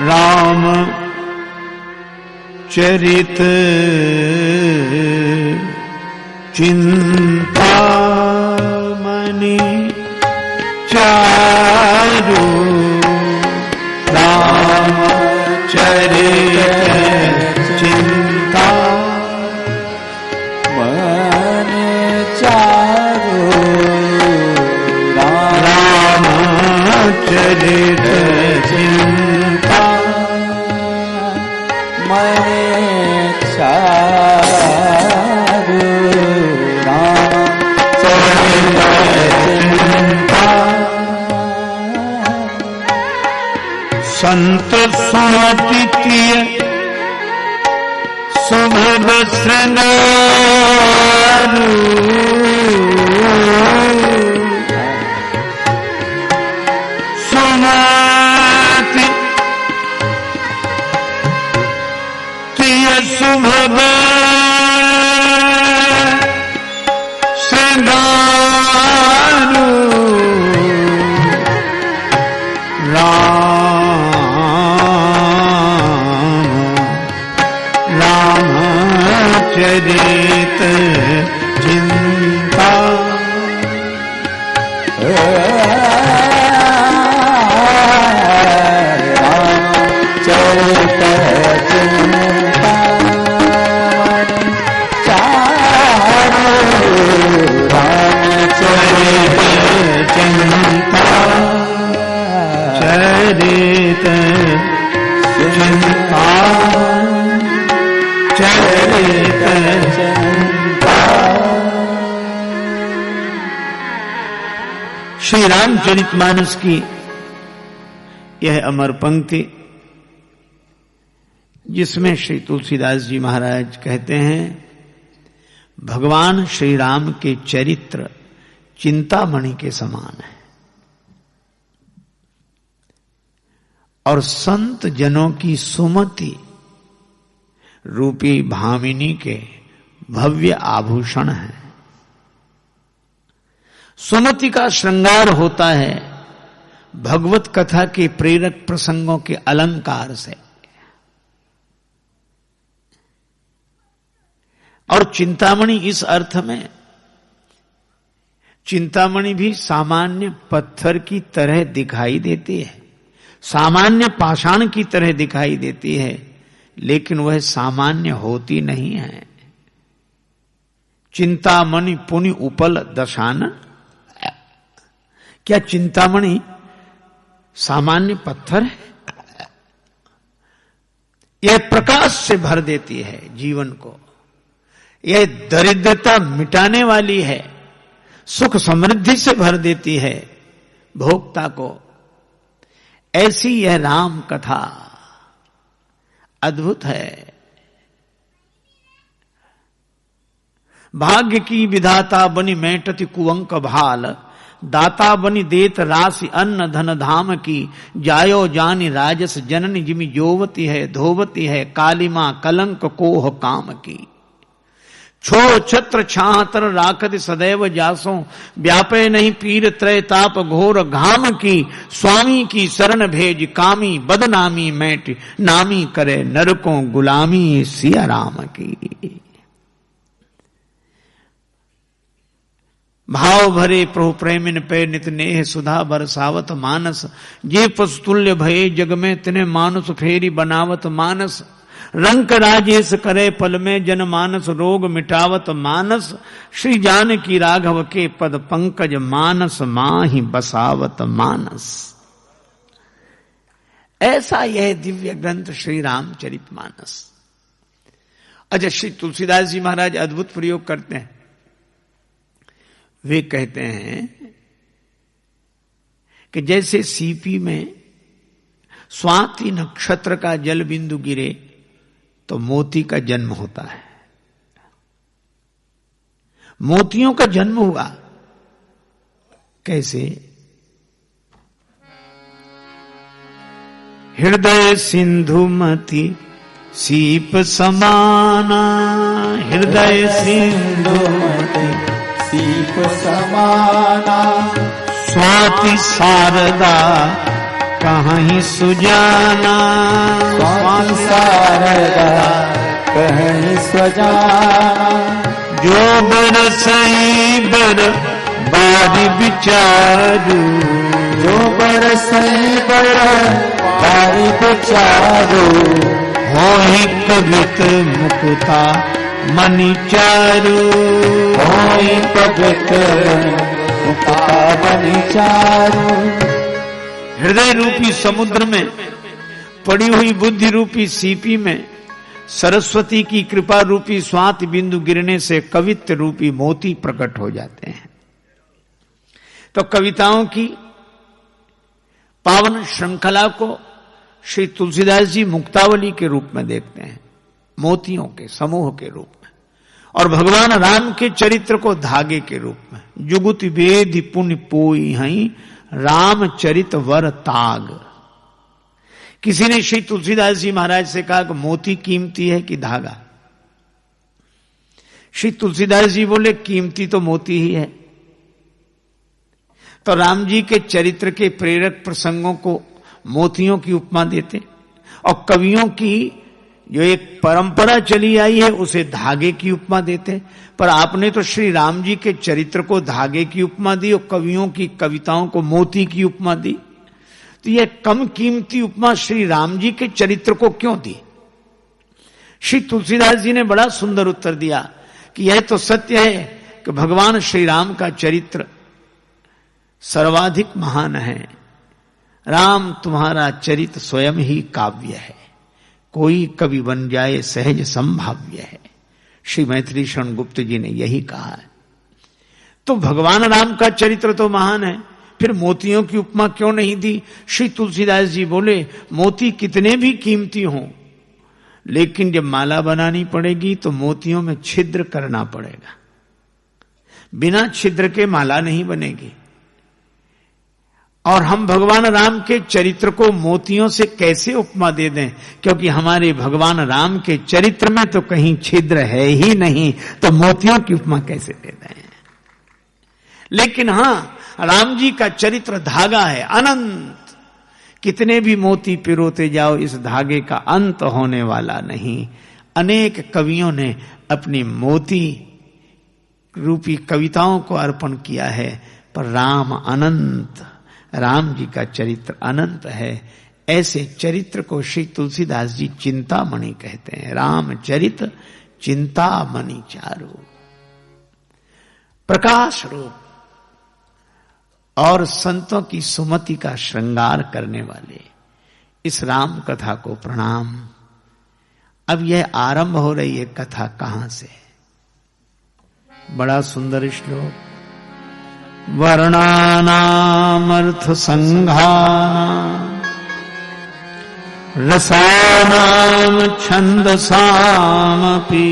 राम चरित चिंतामणि चारु राम चरित चिंतामणि चारु राम चरित चिंतामणि चारु संत सुमतिय सुभग श्रृंगारु सुमति तिय सुभग श्रृंगारु चरित चिंता चरित चिंता चरित चिंता चरित चिंता चरित चिंता। श्री रामचरितमानस की यह अमर पंक्ति, जिसमें श्री तुलसीदास जी महाराज कहते हैं, भगवान श्री राम के चरित्र चिंतामणि के समान है और संत जनों की सुमति रूपी भामिनी के भव्य आभूषण है। सुमति का श्रृंगार होता है भगवत कथा के प्रेरक प्रसंगों के अलंकार से, और चिंतामणि इस अर्थ में, चिंतामणि भी सामान्य पत्थर की तरह दिखाई देती है, सामान्य पाषाण की तरह दिखाई देती है, लेकिन वह सामान्य होती नहीं है। चिंतामणि पुनि उपल दशानन, क्या चिंतामणि सामान्य पत्थर है? यह प्रकाश से भर देती है जीवन को, यह दरिद्रता मिटाने वाली है, सुख समृद्धि से भर देती है भोक्ता को। ऐसी यह राम कथा अद्भुत है। भाग्य की विधाता बनी मैटति कुअंक भाल, दाता बनी देत राशि अन्न धन धाम की, जायो जानी राजस जननी जिमि जोवती है, धोवती है कालिमा कलंक कोह काम की। छो छत्र छातर राखत सदैव जासों, व्यापे नहीं पीर त्रय ताप घोर घाम की। स्वामी की शरण भेज कामी, बदनामी मैट नामी करे नरकों गुलामी सिया राम की। भाव भरे प्रभु प्रेमिन पे नित नेह सुधा बरसावत मानस, जे पस्तुल्य भये जग में तिने मानुष फेरी बनावत मानस। रंक राजेश करे पल में जन मानस, रोग मिटावत मानस। श्री जानकी राघव के पद पंकज मानस, माही बसावत मानस। ऐसा यह दिव्य ग्रंथ श्री रामचरितमानस। अच्छा, श्री तुलसीदास जी महाराज अद्भुत प्रयोग करते हैं। वे कहते हैं कि जैसे सीपी में स्वाति नक्षत्र का जल बिंदु गिरे तो मोती का जन्म होता है। मोतियों का जन्म हुआ कैसे? हृदय सिंधुमति सीप समाना, हृदय सिंधुमति सीप समाना। स्वाति शारदा कहीं सुजाना, शारदा कहीं स्वजाना। जो बरसई बर बारी विचारू, जो बरसई बर बारी विचारू। होहि कवित मुकुता मणि चारू, होई पवित्र मुक्ता मणि चारू। हृदय रूपी समुद्र में पड़ी हुई बुद्धि रूपी सीपी में सरस्वती की कृपा रूपी स्वाति बिंदु गिरने से कवित्व रूपी मोती प्रकट हो जाते हैं। तो कविताओं की पावन श्रृंखला को श्री तुलसीदास जी मुक्तावली के रूप में देखते हैं, मोतियों के समूह के रूप में, और भगवान राम के चरित्र को धागे के रूप में। जुगुति वेदि पुण्य पोई हई रामचरित वर ताग। किसी ने श्री तुलसीदास जी महाराज से कहा कि मोती कीमती है कि धागा? श्री तुलसीदास जी बोले कीमती तो मोती ही है। तो राम जी के चरित्र के प्रेरक प्रसंगों को मोतियों की उपमा देते, और कवियों की जो एक परंपरा चली आई है उसे धागे की उपमा देते। पर आपने तो श्री राम जी के चरित्र को धागे की उपमा दी और कवियों की कविताओं को मोती की उपमा दी, तो यह कम कीमती उपमा श्री राम जी के चरित्र को क्यों दी? श्री तुलसीदास जी ने बड़ा सुंदर उत्तर दिया कि यह तो सत्य है कि भगवान श्री राम का चरित्र सर्वाधिक महान है। राम तुम्हारा चरित्र स्वयं ही काव्य है, कोई कवि बन जाए सहज संभाव्य है। श्री मैथिली शरण गुप्त जी ने यही कहा है। तो भगवान राम का चरित्र तो महान है, फिर मोतियों की उपमा क्यों नहीं दी? श्री तुलसीदास जी बोले मोती कितने भी कीमती हों, लेकिन जब माला बनानी पड़ेगी तो मोतियों में छिद्र करना पड़ेगा, बिना छिद्र के माला नहीं बनेगी। और हम भगवान राम के चरित्र को मोतियों से कैसे उपमा दे दें, क्योंकि हमारे भगवान राम के चरित्र में तो कहीं छिद्र है ही नहीं, तो मोतियों की उपमा कैसे दे दें? लेकिन हां, राम जी का चरित्र धागा है अनंत। कितने भी मोती पिरोते जाओ, इस धागे का अंत होने वाला नहीं। अनेक कवियों ने अपनी मोती रूपी कविताओं को अर्पण किया है, पर राम अनंत, राम जी का चरित्र अनंत है। ऐसे चरित्र को श्री तुलसीदास जी चिंतामणि कहते हैं। रामचरित चिंतामणि चारु, प्रकाश रूप और संतों की सुमति का श्रृंगार करने वाले इस राम कथा को प्रणाम। अब यह आरंभ हो रही है कथा कहां से? बड़ा सुंदर श्लोक, वर्णानामर्थ संघानाम रसानाम छंदसामपि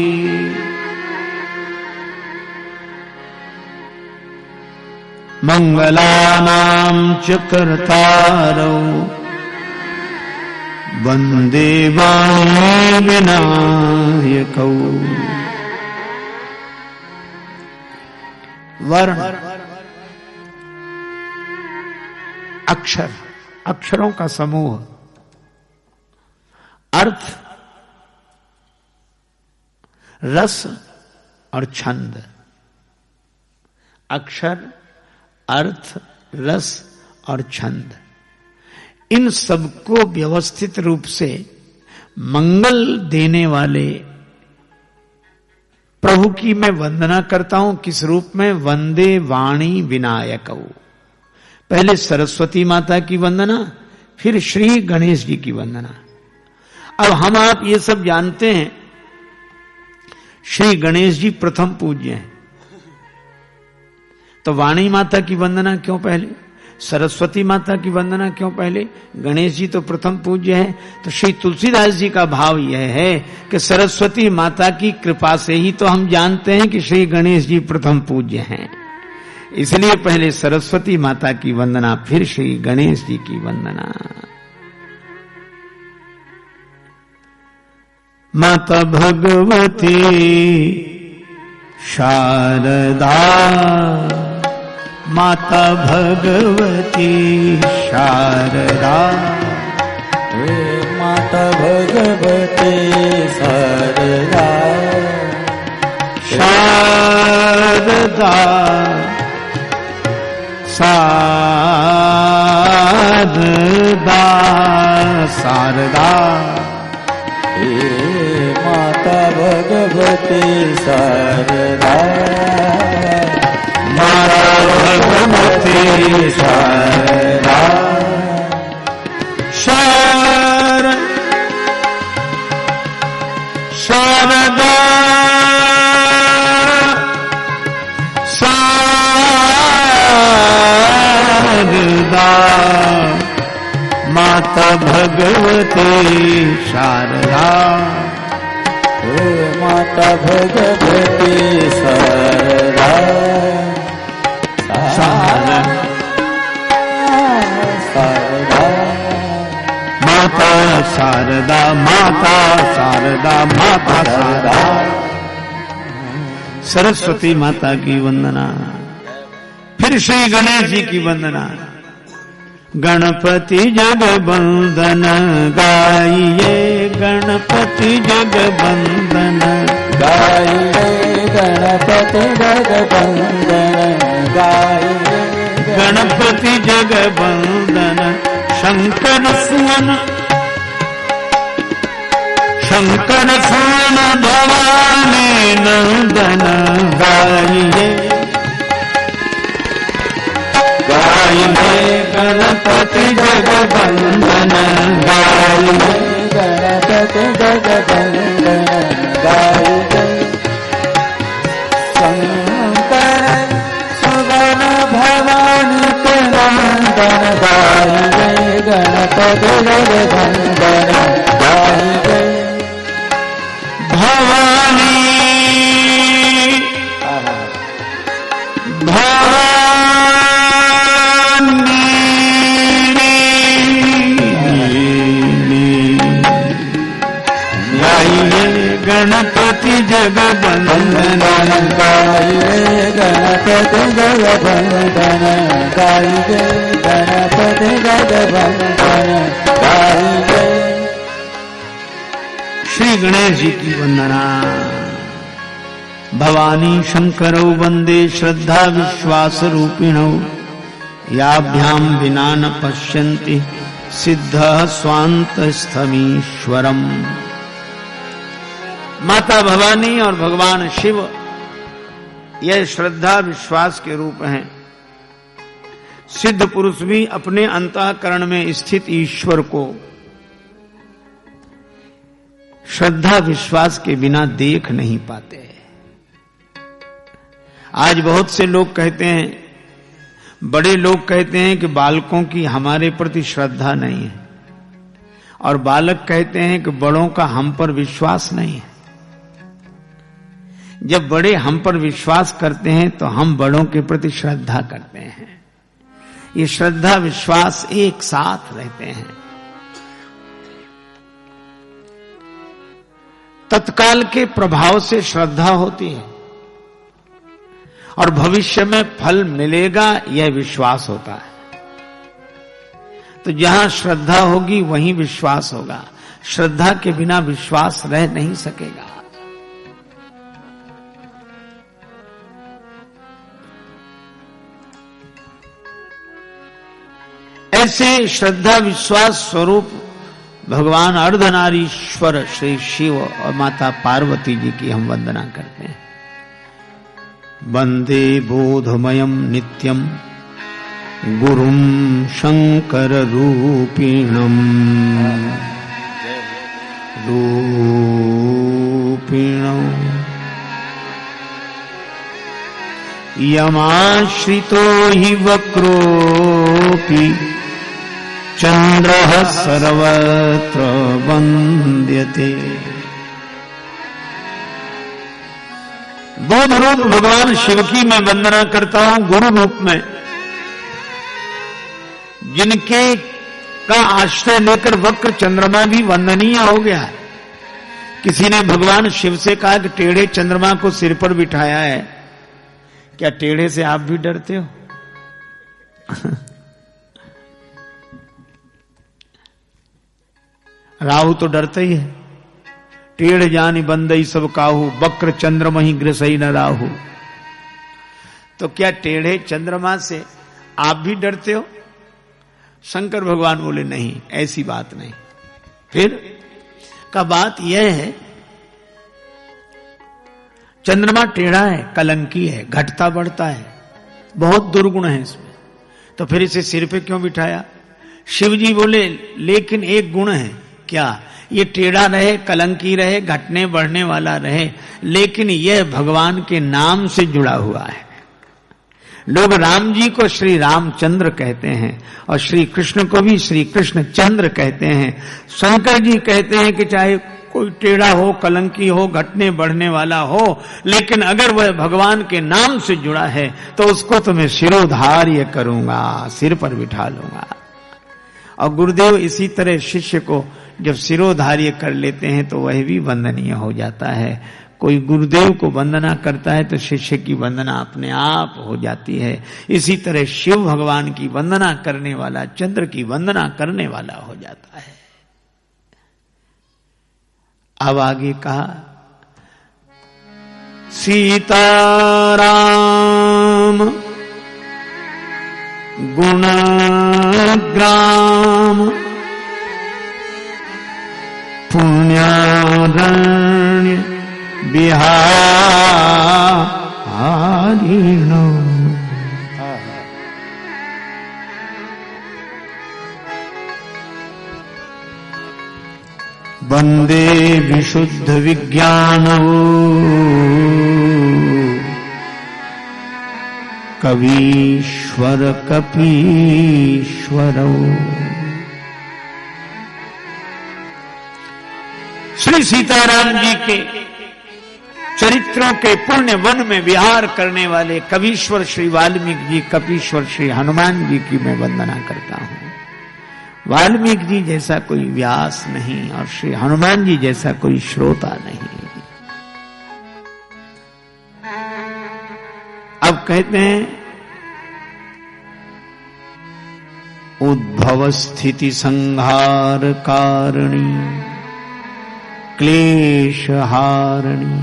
मंगलानाम च कर्तारौ वंदे वाणी विनायकौ। वर्ण अक्षर, अक्षरों का समूह, अर्थ, रस और छंद। अक्षर, अर्थ, रस और छंद, इन सबको व्यवस्थित रूप से मंगल देने वाले प्रभु की मैं वंदना करता हूं। किस रूप में? वंदे वाणी विनायकौ। पहले सरस्वती माता की वंदना, फिर श्री गणेश जी की वंदना। अब हम आप ये सब जानते हैं, श्री गणेश जी प्रथम पूज्य हैं, तो वाणी माता की वंदना क्यों पहले? सरस्वती माता की वंदना क्यों पहले? गणेश जी तो प्रथम पूज्य है। तो श्री तुलसीदास जी का भाव यह है कि सरस्वती माता की कृपा से ही तो हम जानते हैं कि श्री गणेश जी प्रथम पूज्य हैं, इसलिए पहले सरस्वती माता की वंदना, फिर श्री गणेश जी की वंदना। माता भगवती शारदा, माता भगवती शारदा, हे माता माता भगवती शारदा शारदा शारदा शारदा हे माता भगवती शारदा माता भगवती शारदा शारदा शारदा माता भगवती शारदा हे माता भगवती शारदा शारदा माता शारदा माता शारदा माता शारदा। सरस्वती माता की वंदना। फिर श्री गणेश जी की वंदना। गणपति जगवंदन गाइए गणपति जगवंदन गाइए गणपति जगवंदन गाइए गणपति जगवंदन शंकर सुवन भवानी नंदन गाइए गाइए गणपति जगवंदन गाइए गणपति जगवंदन गाइए शंकर सुवन भवानी नंदन गाइए गणपति जगवंदन गाइए भवानी गणपति जगवंदन गाइए गणपति जगवंदन गाइए गणपति जगवंदन गाइए। श्री गणेश जी की वंदना। भवानी शंकरौ वंदे श्रद्धा विश्वास रूपिणौ याभ्याम विना न पश्यन्ति सिद्ध स्वांत स्थमीश्वरम। माता भवानी और भगवान शिव यह श्रद्धा विश्वास के रूप हैं। सिद्ध पुरुष भी अपने अंतःकरण में स्थित ईश्वर को श्रद्धा विश्वास के बिना देख नहीं पाते। आज बहुत से लोग कहते हैं, बड़े लोग कहते हैं कि बालकों की हमारे प्रति श्रद्धा नहीं है, और बालक कहते हैं कि बड़ों का हम पर विश्वास नहीं है। जब बड़े हम पर विश्वास करते हैं तो हम बड़ों के प्रति श्रद्धा करते हैं। ये श्रद्धा विश्वास एक साथ रहते हैं। तत्काल के प्रभाव से श्रद्धा होती है और भविष्य में फल मिलेगा यह विश्वास होता है। तो जहां श्रद्धा होगी वहीं विश्वास होगा। श्रद्धा के बिना विश्वास रह नहीं सकेगा। ऐसे श्रद्धा विश्वास स्वरूप भगवान अर्धनारीश्वर श्री शिव और माता पार्वती जी की हम वंदना करते हैं। वंदे बोधमयम् नित्यम् गुरुं शंकर रूपिणम् यमाश्रितो हि वक्रोऽपि चंद्रः सर्वत्र वन्द्यते। बोध रूप भगवान शिव की मैं वंदना करता हूं गुरु रूप में, जिनके का आश्रय लेकर वक्र चंद्रमा भी वंदनीय हो गया है। किसी ने भगवान शिव से कहा कि टेढ़े चंद्रमा को सिर पर बिठाया है, क्या टेढ़े से आप भी डरते हो? राहु तो डरता ही है। टेढ़ जानी बंदई सब काहू, वक्र चंद्रमा ही ग्रसई न राहु। तो क्या टेढ़े चंद्रमा से आप भी डरते हो? शंकर भगवान बोले नहीं, ऐसी बात नहीं। फिर का बात यह है, चंद्रमा टेढ़ा है, कलंकी है, घटता बढ़ता है, बहुत दुर्गुण है इसमें, तो फिर इसे सिर पे क्यों बिठाया? शिव जी बोले लेकिन एक गुण है। क्या? ये टेढ़ा रहे, कलंकी रहे, घटने बढ़ने वाला रहे, लेकिन यह भगवान के नाम से जुड़ा हुआ है। लोग राम जी को श्री रामचंद्र कहते हैं और श्री कृष्ण को भी श्री कृष्ण चंद्र कहते हैं। शंकर जी कहते हैं कि चाहे कोई टेढ़ा हो, कलंकी हो, घटने बढ़ने वाला हो, लेकिन अगर वह भगवान के नाम से जुड़ा है तो उसको तो मैं शिरोधार्य करूंगा, सिर पर बिठा लूंगा। और गुरुदेव इसी तरह शिष्य को जब शिरोधार्य कर लेते हैं तो वह भी वंदनीय हो जाता है। कोई गुरुदेव को वंदना करता है तो शिष्य की वंदना अपने आप हो जाती है। इसी तरह शिव भगवान की वंदना करने वाला चंद्र की वंदना करने वाला हो जाता है। अब आगे कहा, सीताराम गुणग्राम पुण्यारण्य बिहारिणो। वंदे विशुद्ध विज्ञानो कवीश्वर कपीश्वरो। श्री सीताराम जी के चरित्रों के पुण्य वन में विहार करने वाले कवीश्वर श्री वाल्मीकि जी, कपीश्वर श्री हनुमान जी की मैं वंदना करता हूं। वाल्मीकि जी जैसा कोई व्यास नहीं और श्री हनुमान जी जैसा कोई श्रोता नहीं। अब कहते हैं, उद्भव स्थिति संहार कारिणी क्लेश हारिणी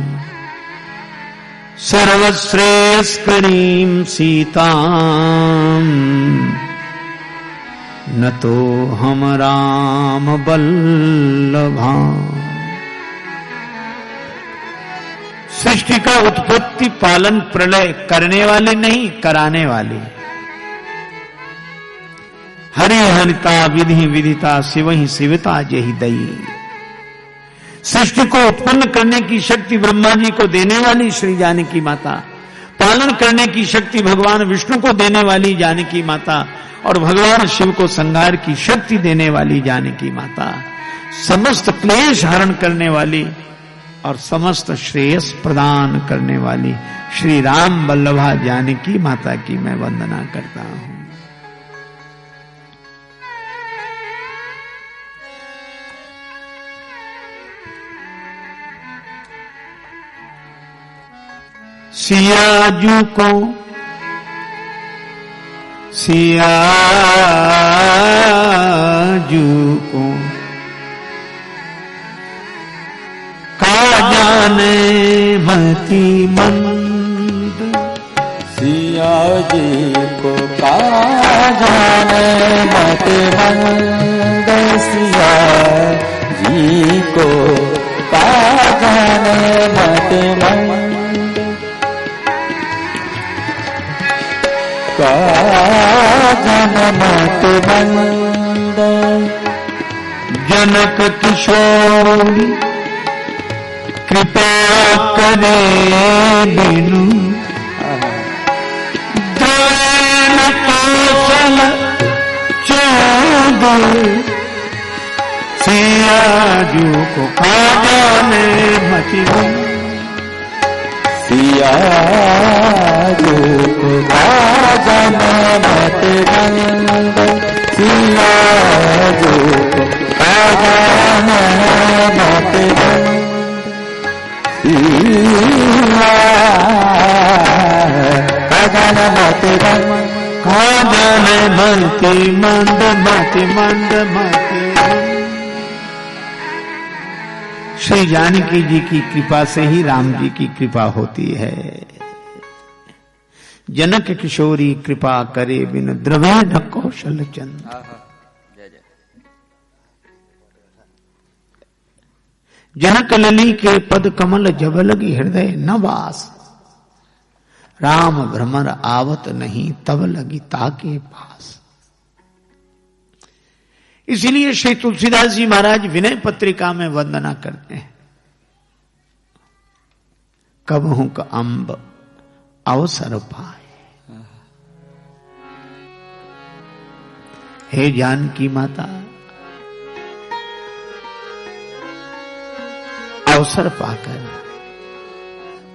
सर्वश्रेयस्करीं सीतां न तो हम राम बल्लभा। सृष्टि का उत्पत्ति पालन प्रलय करने वाले नहीं, कराने वाले। हरि हरिता विधि विधिता शिवहि शिवता जहि दई। सृष्टि को उत्पन्न करने की शक्ति ब्रह्मा जी को देने वाली श्री जानकी माता, पालन करने की शक्ति भगवान विष्णु को देने वाली जानकी माता और भगवान शिव को संहार की शक्ति देने वाली जानकी माता, समस्त क्लेश हरण करने वाली और समस्त श्रेयस प्रदान करने वाली श्री राम वल्लभा जानकी माता की मैं वंदना करता हूं। सियाजू को सियाजू को का जाने मति मंद। सियाजी को का जाने मति मंद। सियाजी को का जाने मति मंद। का जनमत बंद। जनक किशोरी कृपा करे बिनु द्रोण कौशल चोद। सियाजू को का जाने मति मंद। सियाजू को का जाने मति मंद। सियाजू को का जाने मति मंद। का जाने मति मंद। का जाने मति मंद मति मंद मति। श्री जानकी जी की कृपा से ही राम जी की कृपा होती है। जनक किशोरी कृपा करे बिन द्रवे न कौशल चंद। जनक लली के पद कमल जब लगी हृदय न वास। राम भ्रमर आवत नहीं तब लगी ताके पास। इसीलिए श्री तुलसीदास जी महाराज विनय पत्रिका में वंदना करते हैं। कबहू का अम्ब अवसर पाए, हे जानकी माता अवसर पाकर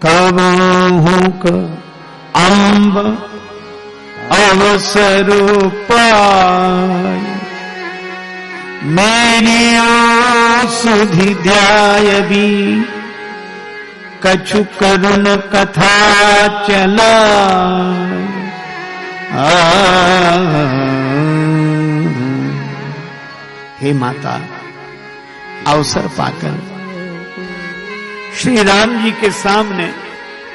कबहू का अम्ब अवसर पाए। मेरी सुधि ध्याय भी कछु करुण कथा चला। हे माता अवसर पाकर श्री राम जी के सामने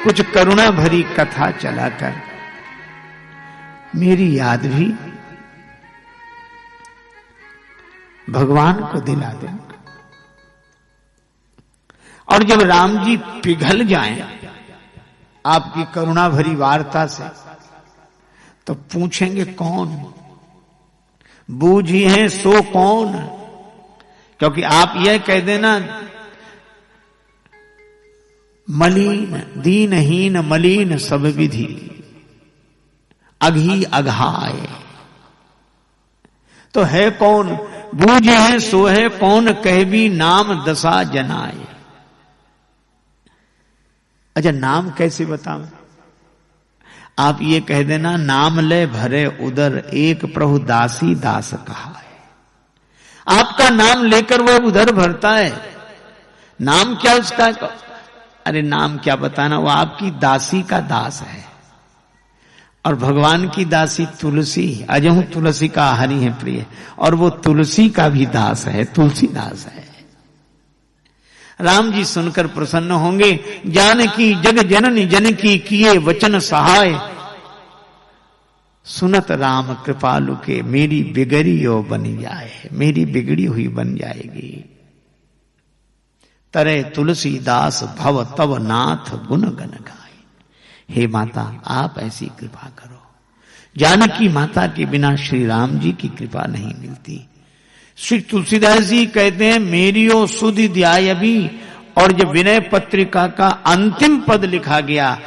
कुछ करुणा भरी कथा चलाकर मेरी याद भी भगवान को दिला देंगे। और जब राम जी पिघल जाएं आपकी करुणा भरी वार्ता से, तो पूछेंगे कौन बूझी है सो कौन। क्योंकि आप यह कह देना मलिन दीनहीन मलिन सब विधि अघी अघाए, तो है कौन बूझे है सो है कौन कहबी नाम दशा जनाए। अच्छा नाम कैसे बताऊं? आप ये कह देना नाम ले भरे उदर एक प्रभु दासी दास कहा है। आपका नाम लेकर वो उधर भरता है। नाम क्या उसका? अरे नाम क्या बताना, वो आपकी दासी का दास है। और भगवान की दासी तुलसी, अजहू तुलसी का हरि है प्रिय, और वो तुलसी का भी दास है, तुलसीदास है। राम जी सुनकर प्रसन्न होंगे। जानकी जग जननी जनकी किए वचन सहाय। सुनत राम कृपालु के मेरी बिगड़ियो बन जाए, मेरी बिगड़ी हुई बन जाएगी। तरे तुलसीदास भव तव नाथ गुण गण गाए। हे माता आप ऐसी कृपा करो। जानकी माता के बिना श्री राम जी की कृपा नहीं मिलती। श्री तुलसीदास जी कहते हैं मेरियो सुधि ध्याय भी। और जब विनय पत्रिका का अंतिम पद लिखा गया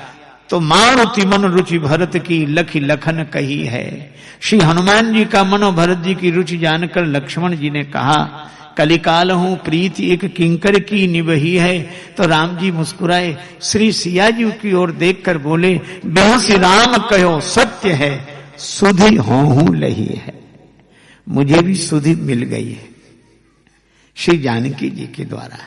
तो मारुति मन रुचि भरत की लखी लखन कही है। श्री हनुमान जी का मनो भरत जी की रुचि जानकर लक्ष्मण जी ने कहा कलिकाल हूं प्रीति एक किंकर की निभही है। तो राम जी मुस्कुराए, श्री सिया जी की ओर देखकर बोले बेहसी राम कहो सत्य है सुधि हों लही है। मुझे भी सुधि मिल गई है श्री जानकी जी के द्वारा।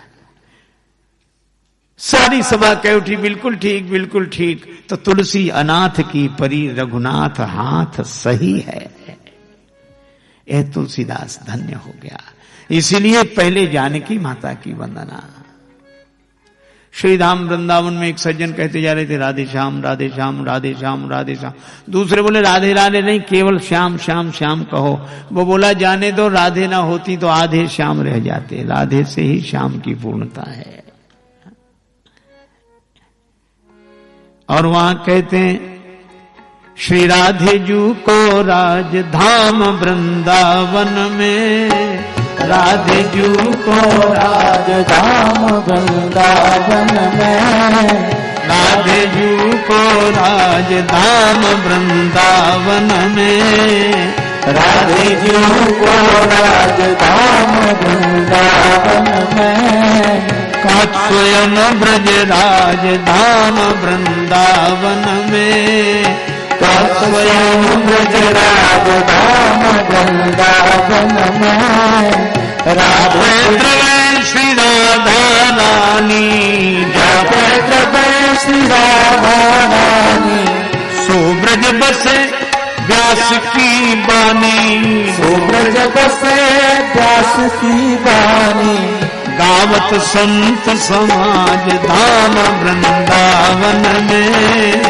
सारी सभा कह उठी बिल्कुल ठीक बिल्कुल ठीक। तो तुलसी अनाथ की परी रघुनाथ हाथ सही है। यह तुलसीदास धन्य हो गया। इसीलिए पहले जानकी माता की वंदना। श्री धाम वृंदावन में एक सज्जन कहते जा रहे थे राधे श्याम राधे श्याम राधे श्याम राधे श्याम। दूसरे बोले राधे राधे नहीं केवल श्याम श्याम श्याम कहो। वो बोला जाने दो राधे ना होती तो आधे श्याम रह जाते। राधे से ही श्याम की पूर्णता है। और वहां कहते हैं श्री राधे जू को राजधाम वृंदावन में। राधे जू को राजधाम वृंदावन में। राधे जू को राजधाम वृंदावन में। राधे जू को राजधाम वृंदावन में। स्वयं ब्रज राजधाम वृंदावन में। स्वयं ब्रज राजधाम वृंदावन में। राधे श्री राधा रानी जय श्री राधा रानी। सो ब्रज बसे व्यास की बानी। सो ब्रज बसे व्यास की बानी। गावत संत समाज धाम वृंदावन में,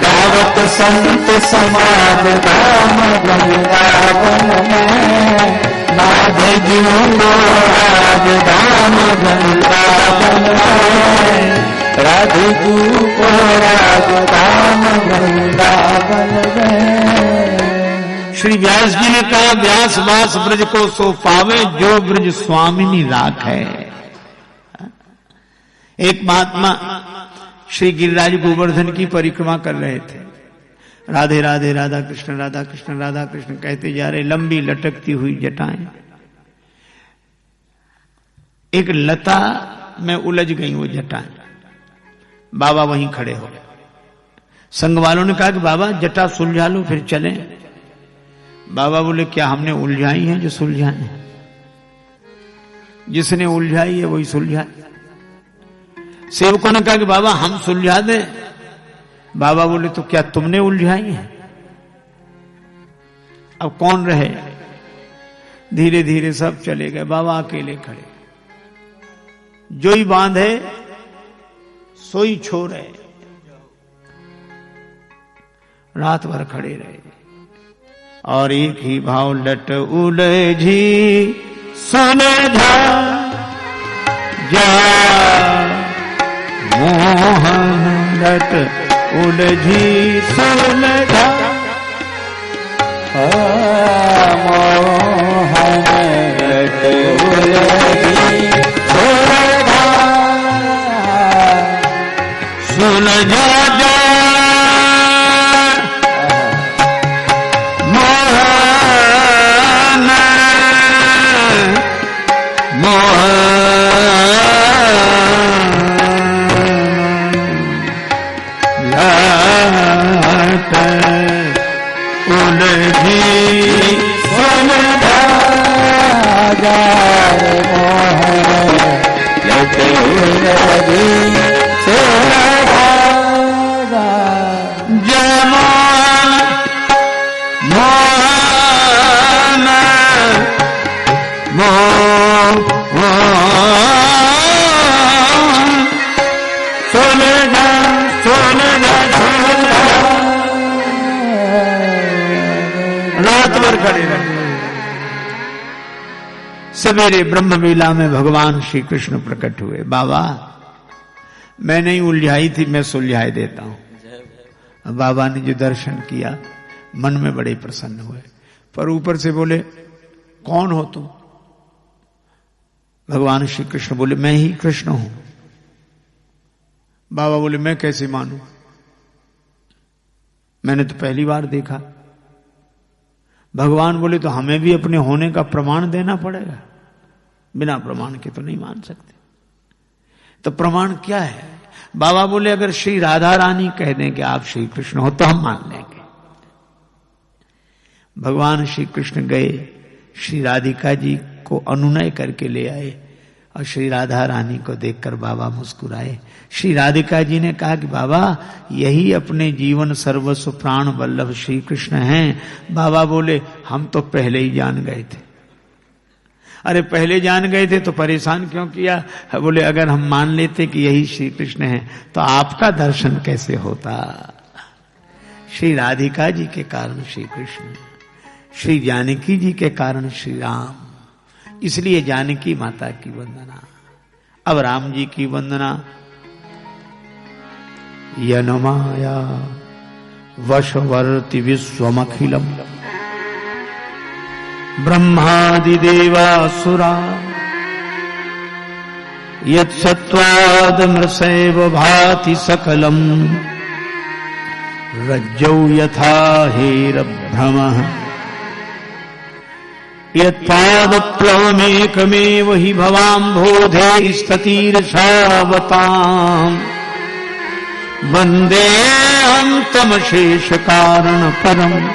गावत संत समाज धाम वृंदावन में, राधे जी को राजधाम वृंदावन में, राधे जी को राजधाम वृंदावन में। श्री व्यास जी ने कहा, व्यास वास ब्रज को सो पावे, जो ब्रज स्वामिनी राख है। एक महात्मा श्री गिरिराज गोवर्धन की परिक्रमा कर रहे थे। राधे राधे राधा कृष्ण राधा कृष्ण राधा कृष्ण कहते जा रहे, लंबी लटकती हुई जटाएं। एक लता में उलझ गई वो जटाएं। बाबा वहीं खड़े हो गए। संग वालों ने कहा कि बाबा जटा सुलझा लो फिर चलें। बाबा बोले, क्या हमने उलझाई है जो सुलझाए? जिसने उलझाई है वही सुलझाए। सेवकों ने कहा कि बाबा हम सुलझा दें। बाबा बोले, तो क्या तुमने उलझाई है? अब कौन रहे? धीरे धीरे सब चले गए, बाबा अकेले खड़े। जो ही बांधे सोई छोड़े। रात भर खड़े रहे और एक ही भाव, लट उलझी सुलझा जा मोहन, लट उलझी सुलझा मोहन, लट उलझी सुलझा जा सवेरे ब्रह्मवेला में भगवान श्री कृष्ण प्रकट हुए। बाबा मैं नहीं उलझाई थी, मैं सुलझाए देता हूं। बाबा ने जो दर्शन किया मन में बड़े प्रसन्न हुए, पर ऊपर से बोले, कौन हो तुम? भगवान श्री कृष्ण बोले, मैं ही कृष्ण हूं। बाबा बोले, मैं कैसे मानूं? मैंने तो पहली बार देखा। भगवान बोले, तो हमें भी अपने होने का प्रमाण देना पड़ेगा। बिना प्रमाण के तो नहीं मान सकते। तो प्रमाण क्या है? बाबा बोले, अगर श्री राधा रानी कह दें कि आप श्री कृष्ण हो तो हम मान लेंगे। भगवान श्री कृष्ण गए, श्री राधिका जी को अनुनय करके ले आए और श्री राधा रानी को देखकर बाबा मुस्कुराए। श्री राधिका जी ने कहा कि बाबा यही अपने जीवन सर्वस्व प्राण वल्लभ श्री कृष्ण हैं। बाबा बोले, हम तो पहले ही जान गए थे। अरे पहले जान गए थे तो परेशान क्यों किया? बोले, अगर हम मान लेते कि यही श्री कृष्ण है तो आपका दर्शन कैसे होता? श्री राधिका जी के कारण श्री कृष्ण, श्री जानकी जी के कारण श्री राम, इसलिए जानकी माता की वंदना। अब राम जी की वंदना। यनमाया वशवर्ति विश्वमखिलम ब्रह्मादिदेवासुरा यत्सत्त्वादमृषैव भाति सकलम रज्जौ यथा हेरभ्रमः यत्पादप्लवमेकमेव हि भवाम्भोधे स्ततीर्षावताम् वन्देऽहं तमशेषकारणपरम्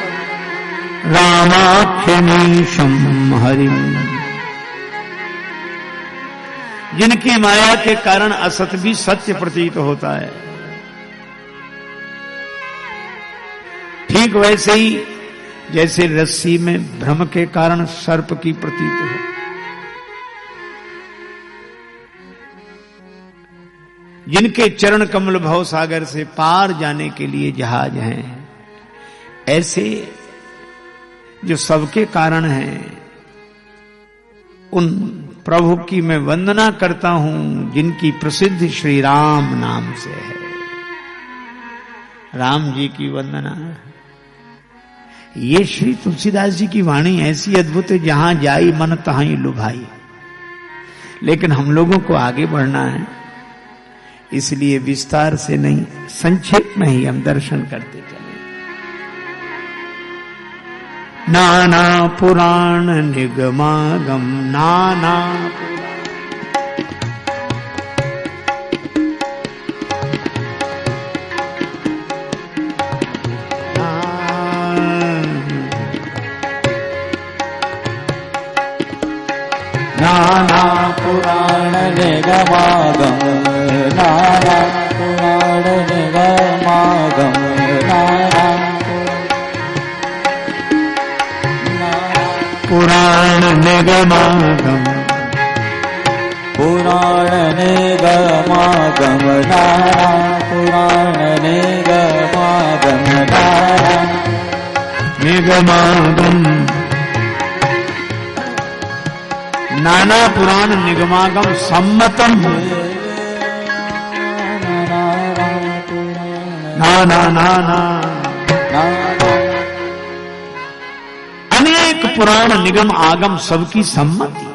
रामाख्यमीशं हरिम्। जिनकी माया के कारण असत भी सत्य प्रतीत होता है, ठीक वैसे ही जैसे रस्सी में भ्रम के कारण सर्प की प्रतीत हो। जिनके चरण कमल भव सागर से पार जाने के लिए जहाज हैं, ऐसे जो सबके कारण हैं, उन प्रभु की मैं वंदना करता हूं जिनकी प्रसिद्धि श्री राम नाम से है। राम जी की वंदना। ये श्री तुलसीदास जी की वाणी ऐसी अद्भुत है, जहां जाई मन तहां लुभाई। लेकिन हम लोगों को आगे बढ़ना है, इसलिए विस्तार से नहीं, संक्षेप में ही हम दर्शन करते चले। नाना पुराण निगमागम, नाना नाना पुराण निगमागम, नाना पुराण निगमागम, नाना पुराण निगमागम, पुराण निगमागम, नाना पुराण निगमागम, नाना निगमागम, नाना पुराण निगमागम सम्मतम, नाना नाना अनेक पुराण निगम आगम सबकी सम्मति।